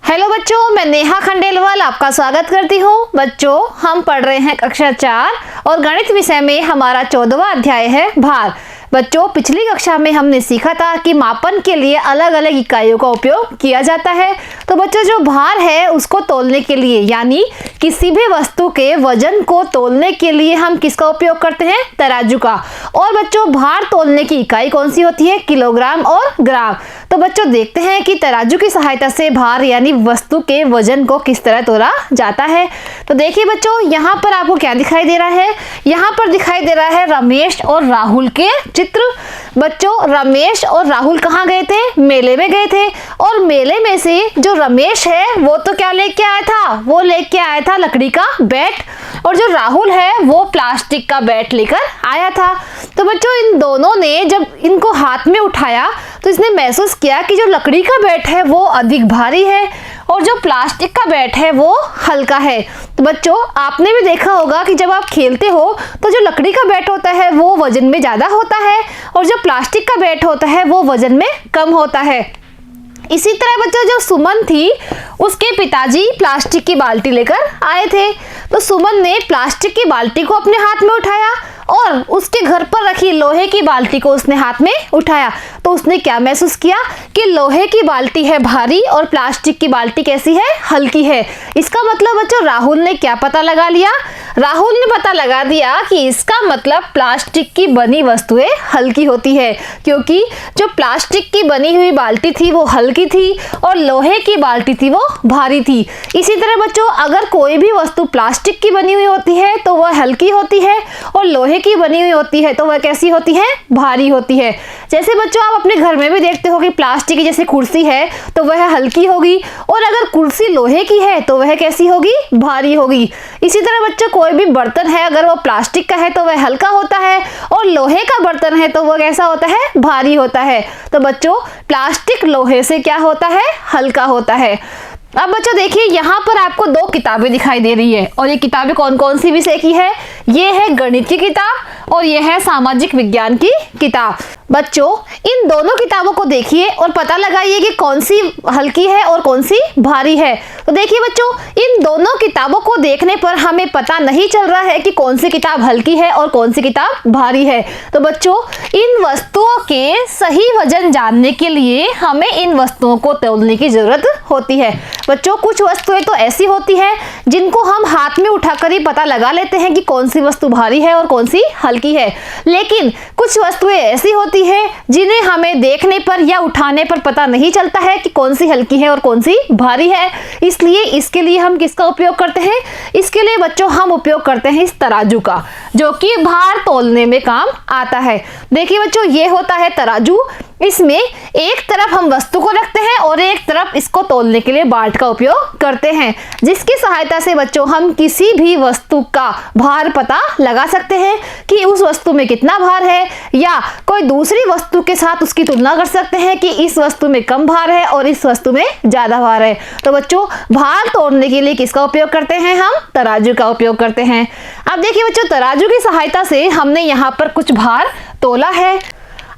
Hello बच्चों, मैं नेहा खंडेलवाल आपका स्वागत करती हूँ। बच्चों, हम पढ़ रहे हैं कक्षा 4 और गणित विषय में हमारा 14वां अध्याय है भार। बच्चों, पिछली कक्षा में हमने सीखा था कि मापन के लिए अलग अलग इकाइयों का उपयोग किया जाता है। तो बच्चों, जो भार है उसको तौलने के लिए यानी किसी भी वस्तु के वजन को तौलने के लिए हम किसका उपयोग करते हैं? तराजू का। और बच्चों, भार तौलने की इकाई कौन सी होती है? किलोग्राम और ग्राम। तो बच्चों, देखते हैं कि तराजू की सहायता से भार यानी वस्तु के वजन को किस तरह तोला जाता है। तो देखिए बच्चों, यहाँ पर आपको क्या दिखाई दे रहा है? यहाँ पर दिखाई दे रहा है रमेश और राहुल के चित्र। बच्चों, रमेश और राहुल कहाँ गए थे? मेले में गए थे। और मेले में से जो रमेश है वो तो क्या लेके आया था? वो लेके आया था लकड़ी का बैट, और जो राहुल है वो प्लास्टिक का बैट लेकर आया था। तो बच्चों, इन दोनों ने जब इनको हाथ में उठाया तो इसने महसूस किया कि जो लकड़ी का बैट है वो अधिक भारी है और जो प्लास्टिक का बैट है वो हल्का है। तो बच्चों, आपने भी देखा होगा कि जब आप खेलते हो तो जो लकड़ी का बैट होता है वो वजन में ज़्यादा होता है और जो प्लास्टिक का बैट होता है वो वजन में कम होता है। इसी तरह बच्चों, जो सुमन थी उसके पिताजी प्लास्टिक की बाल्टी लेकर आए थे। तो सुमन ने प्लास्टिक की बाल्टी को अपने हाथ में उठाया और उसके घर पर रखी लोहे की बाल्टी को उसने हाथ में उठाया। तो उसने क्या महसूस किया कि लोहे की बाल्टी है भारी और प्लास्टिक की बाल्टी कैसी है? हल्की है। इसका मतलब बच्चों, राहुल ने क्या पता लगा लिया? राहुल ने पता लगा दिया कि इसका मतलब प्लास्टिक की बनी वस्तुएं हल्की होती है, क्योंकि जो प्लास्टिक की बनी हुई बाल्टी थी वो हल्की थी और लोहे की बाल्टी थी वो भारी थी। इसी तरह बच्चों, अगर कोई भी वस्तु प्लास्टिक की बनी हुई होती है तो वह हल्की होती है और लोहे की बनी हुई होती है तो वह कैसी होती है? भारी होती है। जैसे बच्चों, आप अपने घर में भी देखते हो कि प्लास्टिक की जैसे कुर्सी है तो वह हल्की होगी, और अगर कुर्सी लोहे की है तो वह कैसी होगी? भारी होगी। इसी तरह बच्चों, कोई भी बर्तन है अगर वो प्लास्टिक का है तो वह हल्का होता है और लोहे का बर्तन है तो वह कैसा होता है? भारी होता है। तो बच्चों, प्लास्टिक लोहे से क्या होता है? हल्का होता है। अब बच्चों देखिए, यहाँ पर आपको 2 किताबें दिखाई दे रही है और ये किताबें कौन कौन सी विषय की है? ये है गणित की किताब और ये है सामाजिक विज्ञान की किताब। बच्चों, इन दोनों किताबों को देखिए और पता लगाइए कि कौन सी हल्की है और कौन सी भारी है। तो देखिए बच्चों, इन दोनों किताबों को देखने पर हमें पता नहीं चल रहा है कि कौन सी किताब हल्की है और कौन सी किताब भारी है। तो बच्चों, इन वस्तुओं के सही वजन जानने के लिए हमें इन वस्तुओं को तौलने की जरूरत होती है। बच्चों, कुछ वस्तुएं तो ऐसी होती हैं जिनको हम हाथ में उठाकर ही पता लगा लेते हैं कि कौन सी वस्तु भारी है और कौन सी हल्की है, लेकिन कुछ वस्तुएं ऐसी होती है जिन्हें हमें देखने पर या उठाने पर पता नहीं चलता है कि कौन सी हल्की है और कौन सी भारी है। इसलिए इसके लिए हम किसका उपयोग करते हैं? इसके लिए बच्चों हम उपयोग करते हैं इस तराजू का, जो कि भार तौलने में काम आता है। देखिए बच्चों, ये होता है तराजू। इसमें एक तरफ हम वस्तु को रखते हैं और एक तरफ इसको तौलने के लिए बाट का उपयोग करते हैं, जिसकी सहायता से बच्चों हम किसी भी वस्तु का भार पता लगा सकते हैं कि उस वस्तु में कितना भार है, या कोई दूसरी वस्तु के साथ उसकी तुलना कर सकते हैं कि इस वस्तु में कम भार है और इस वस्तु में ज्यादा भार है। तो बच्चों, भार तौलने के लिए किसका उपयोग करते हैं? हम तराजू का उपयोग करते हैं। अब देखिए बच्चों, तराजू की सहायता से हमने यहाँ पर कुछ भार तोला है।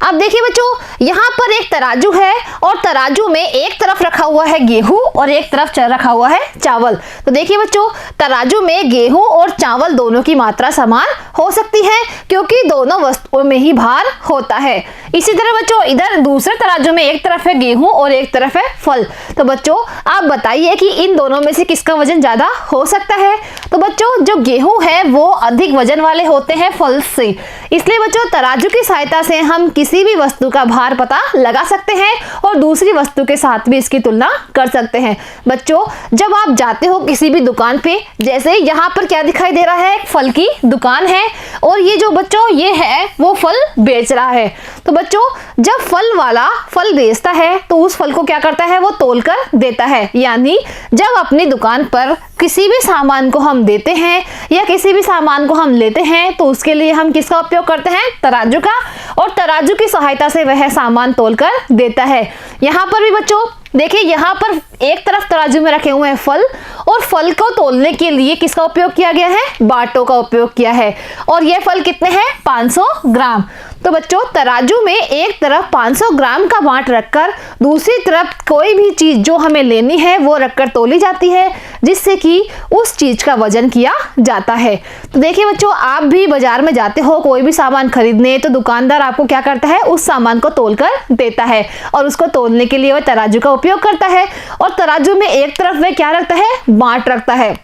अब देखिए बच्चों, यहाँ पर एक तराजू है और तराजू में एक तरफ रखा हुआ है गेहूं और एक तरफ रखा हुआ है चावल। तो देखिए बच्चों, तराजू में गेहूं और चावल दोनों की मात्रा समान हो सकती है क्योंकि दोनों वस्तुओं में ही भार होता है। इसी तरह बच्चों, इधर दूसरे तराजू में एक तरफ है गेहूं और एक तरफ है फल। तो बच्चों, आप बताइए कि इन दोनों में से किसका वजन ज्यादा हो सकता है? तो बच्चों, जो गेहूं है वो अधिक वजन वाले होते हैं फल से। इसलिए बच्चों, तराजू की सहायता से हम किसी भी वस्तु का भार पता लगा सकते हैं और दूसरी वस्तु के साथ भी इसकी तुलना कर सकते हैं। बच्चों, जब आप जाते हो किसी भी दुकान पे, जैसे यहाँ पर क्या दिखाई दे रहा है? एक फल की दुकान है और ये जो बच्चों ये है वो फल बेच रहा है। तो बच्चों, जब फल वाला फल बेचता है तो उस फल को क्या करता है? वो तोल कर देता है। यानी जब अपनी दुकान पर किसी भी सामान को हम देते हैं या किसी भी सामान को हम लेते हैं तो उसके लिए हम किसका उपयोग करते हैं? तराजू का। और तराजू की सहायता से वह सामान तोलकर देता है। यहाँ पर भी बच्चों देखिए, यहाँ पर एक तरफ तराजू में रखे हुए हैं फल और फल को तोलने के लिए किसका उपयोग किया गया है? बाटों का उपयोग किया है। और ये फल कितने हैं? 500 ग्राम। तो बच्चों तराजू में एक तरफ 500 ग्राम का बांट रखकर दूसरी तरफ कोई भी चीज जो हमें लेनी है वो रखकर तोली जाती है, जिससे कि उस चीज का वजन किया जाता है। तो देखिए बच्चों, आप भी बाजार में जाते हो कोई भी सामान खरीदने, तो दुकानदार आपको क्या करता है, उस सामान को तोल कर देता है और उसको तोलने के लिए वह तराजू का उपयोग करता है। और तराजू में एक तरफ वह क्या रखता है, बांट रखता है।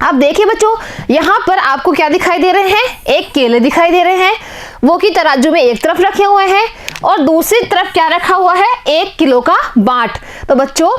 अब देखिए बच्चों, यहाँ पर आपको क्या दिखाई दे रहे हैं, एक केले दिखाई दे रहे हैं, वो कि तराजू में एक तरफ रखे हुए हैं और दूसरी तरफ क्या रखा हुआ है, 1 किलो का बांट। तो बच्चों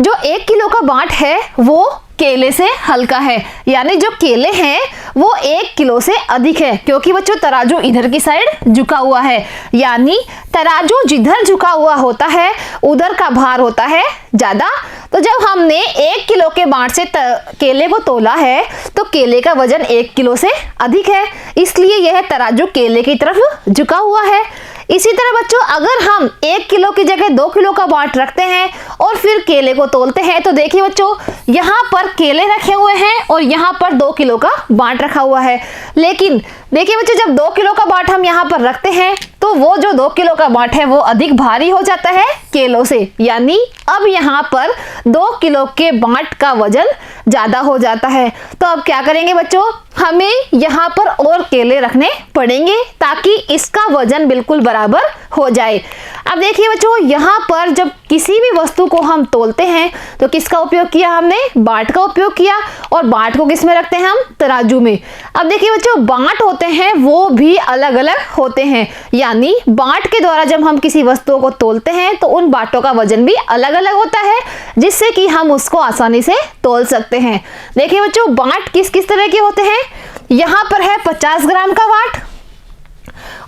जो 1 किलो का बांट है वो केले से हल्का है, यानी जो केले हैं वो 1 किलो से अधिक है, क्योंकि बच्चों तराजू इधर की साइड झुका हुआ है, यानी तराजू जिधर झुका हुआ होता है उधर का भार होता है ज्यादा। तो जब हमने 1 किलो के बांट से केले को तोला है तो केले का वजन 1 किलो से अधिक है, इसलिए यह तराजू केले की तरफ झुका हुआ है। इसी तरह बच्चों अगर हम 1 किलो की जगह 2 किलो का बांट रखते हैं और फिर केले को तोलते हैं, तो देखिए बच्चों यहाँ पर केले रखे हुए हैं और यहाँ पर 2 किलो का बांट रखा हुआ है। लेकिन देखिए बच्चों जब 2 किलो का बांट हम यहाँ पर रखते हैं तो वो जो 2 किलो का बांट है वो अधिक भारी हो जाता है केलों से, यानी अब यहाँ पर 2 किलो के बांट का वजन ज्यादा हो जाता है। तो अब क्या करेंगे बच्चों, हमें यहाँ पर और केले रखने पड़ेंगे ताकि इसका वजन बिल्कुल बराबर हो जाए। अब देखिए बच्चों यहाँ पर जब किसी भी वस्तु को हम तोलते हैं तो किसका उपयोग किया, हमने बांट का उपयोग किया, और बांट को किस में रखते हैं हम, तराजू में। अब देखिए बच्चों बांट होते हैं वो भी अलग अलग होते हैं, यानी बांट के द्वारा जब हम किसी वस्तु को तोलते हैं तो उन बांटों का वजन भी अलग अलग होता है, जिससे कि हम उसको आसानी से तोल सकते हैं। देखिए बच्चों बांट किस किस तरह के होते हैं, यहाँ पर है 50 ग्राम का बांट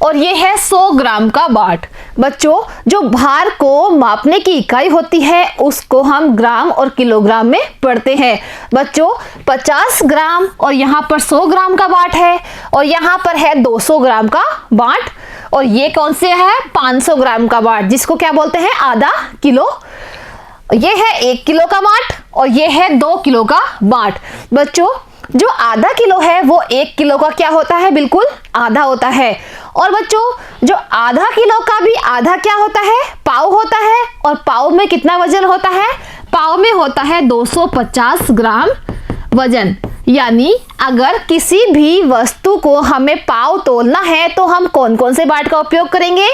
और ये है 100 ग्राम का बांट। बच्चों जो भार को मापने की इकाई होती है उसको हम ग्राम और किलोग्राम में पढ़ते हैं। बच्चों 50 ग्राम और यहाँ पर 100 ग्राम का बांट है और यहाँ पर है 200 ग्राम का बांट, और ये कौन से है, 500 ग्राम का बांट, जिसको क्या बोलते हैं, आधा किलो। ये है 1 किलो का बांट और ये है 2 किलो का बांट। बच्चों जो आधा किलो है वो 1 किलो का क्या होता है, बिल्कुल आधा होता है। और बच्चों जो आधा किलो का भी आधा क्या होता है, पाव होता है, और पाव में कितना वजन होता है, पाव में होता है 250 ग्राम वजन। यानी अगर किसी भी वस्तु को हमें पाव तोलना है तो हम कौन कौन से बांट का उपयोग करेंगे,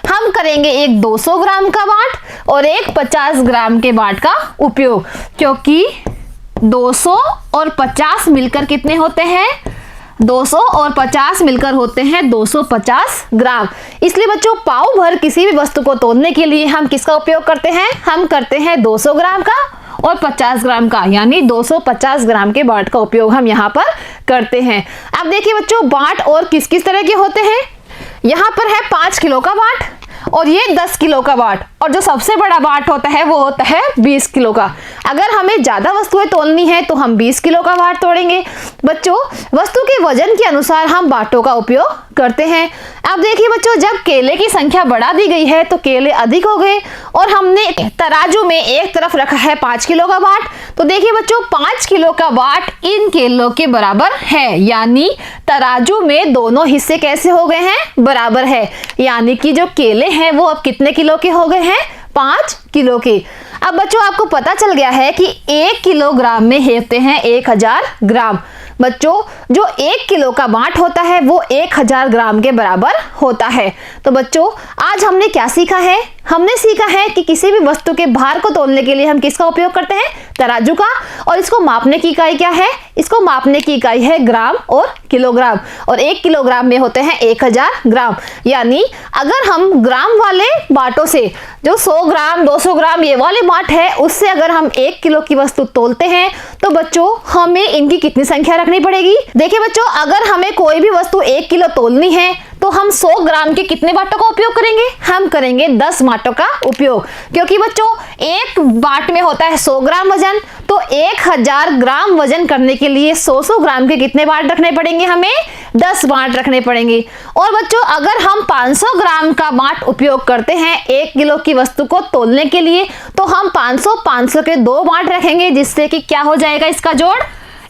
हम करेंगे एक 200 ग्राम का बांट और एक 50 ग्राम के बांट का उपयोग, क्योंकि 200 और 50 मिलकर कितने होते हैं, 200 और 50 मिलकर होते हैं 250 ग्राम। इसलिए बच्चों पाव भर किसी भी वस्तु को तोलने के लिए हम किसका उपयोग करते हैं, हम करते हैं 200 ग्राम का और 50 ग्राम का, यानी 250 ग्राम के बांट का उपयोग हम यहाँ पर करते हैं। अब देखिए बच्चों बांट और किस किस तरह के होते हैं, यहाँ पर है 5 किलो का बांट और ये 10 किलो का बांट, और जो सबसे बड़ा बांट होता है वो होता है 20 किलो का। अगर हमें ज्यादा वस्तुएं तोलनी है तो हम 20 किलो का बांट तोड़ेंगे। बच्चों वस्तु के वजन के अनुसार हम बांटों का उपयोग करते हैं। अब देखिए बच्चों जब केले की संख्या बढ़ा दी गई है तो केले अधिक हो गए और हमने तराजू में एक तरफ रखा है 5 किलो का बांट, तो देखिए बच्चों 5 किलो का बांट इन केलों के बराबर है, यानी तराजू में दोनों हिस्से कैसे हो गए हैं, बराबर है, यानी कि जो केले हैं वो अब कितने किलो के हो गए हैं, 5 किलो के। अब बच्चों आपको पता चल गया है कि 1 किलोग्राम में होते हैं 1000 ग्राम। बच्चों जो 1 किलो का बांट होता है वो 1000 ग्राम के बराबर होता है। तो बच्चों आज हमने क्या सीखा है, हमने सीखा है कि किसी भी वस्तु के भार को तोलने के लिए हम किसका उपयोग करते हैं, तराजू का, और इसको मापने की इकाई क्या है, इसको मापने की इकाई है ग्राम और किलोग्राम, और 1 किलोग्राम में होते हैं 1000 ग्राम। यानी अगर हम ग्राम वाले बांटों से, जो 100 ग्राम 200 ग्राम ये वाले बांट है, उससे अगर हम 1 किलो की वस्तु तोलते हैं तो बच्चों हमें इनकी कितनी संख्या रखनी पड़ेगी। देखिए बच्चों अगर हमें कोई भी वस्तु 1 किलो तोलनी है तो हम 100 ग्राम के कितने बांटों का उपयोग करेंगे, हम करेंगे 10 बांटों का उपयोग, क्योंकि बच्चों एक बांट में होता है 100 ग्राम वजन, तो 1000 ग्राम वजन करने के लिए 100 ग्राम के कितने बांट रखने पड़ेंगे, हमें 10 बांट रखने पड़ेंगे। और बच्चों अगर हम 500 ग्राम का बांट उपयोग करते हैं 1 किलो की वस्तु को तोलने के लिए, तो हम 500 के 2 बांट रखेंगे, जिससे कि क्या हो जाएगा इसका जोड़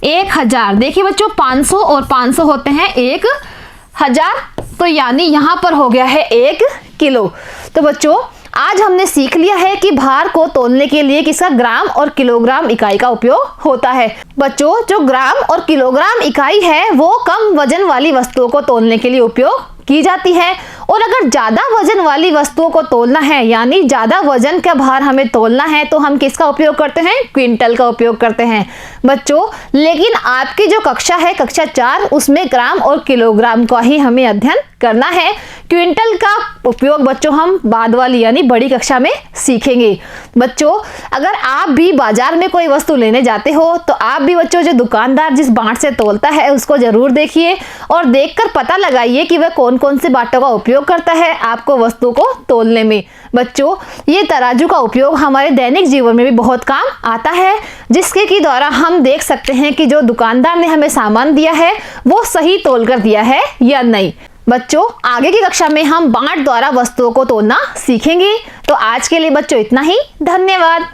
1000। देखिए बच्चों 500 और 500 होते हैं 1000, तो यानी यहाँ पर हो गया है 1 किलो। तो बच्चों आज हमने सीख लिया है कि भार को तोलने के लिए किसका ग्राम और किलोग्राम इकाई का उपयोग होता है। बच्चों जो ग्राम और किलोग्राम इकाई है वो कम वजन वाली वस्तुओं को तोलने के लिए उपयोग की जाती है, और अगर ज्यादा वजन वाली वस्तुओं को तोलना है यानी ज्यादा वजन का भार हमें तोलना है तो हम किसका उपयोग करते हैं? क्विंटल का उपयोग करते हैं बच्चों। लेकिन आपकी जो कक्षा है कक्षा 4 उसमें ग्राम और किलोग्राम का ही हमें अध्ययन करना है। क्विंटल का उपयोग बच्चों हम बाद वाली यानी बड़ी कक्षा में सीखेंगे। बच्चों अगर आप भी बाजार में कोई वस्तु लेने जाते हो तो आप भी बच्चों जो दुकानदार जिस बाट से तोलता है उसको जरूर देखिए और देखकर पता लगाइए कि वह कौन कौन से बाटों का उपयोग करता है आपको वस्तु को तोलने में। बच्चों ये तराजू का उपयोग हमारे दैनिक जीवन में भी बहुत काम आता है, जिसके की द्वारा हम देख सकते हैं कि जो दुकानदार ने हमें सामान दिया है वो सही तोल कर दिया है या नहीं। बच्चों आगे की कक्षा में हम बाट द्वारा वस्तुओं को तोलना सीखेंगे। तो आज के लिए बच्चों इतना ही, धन्यवाद।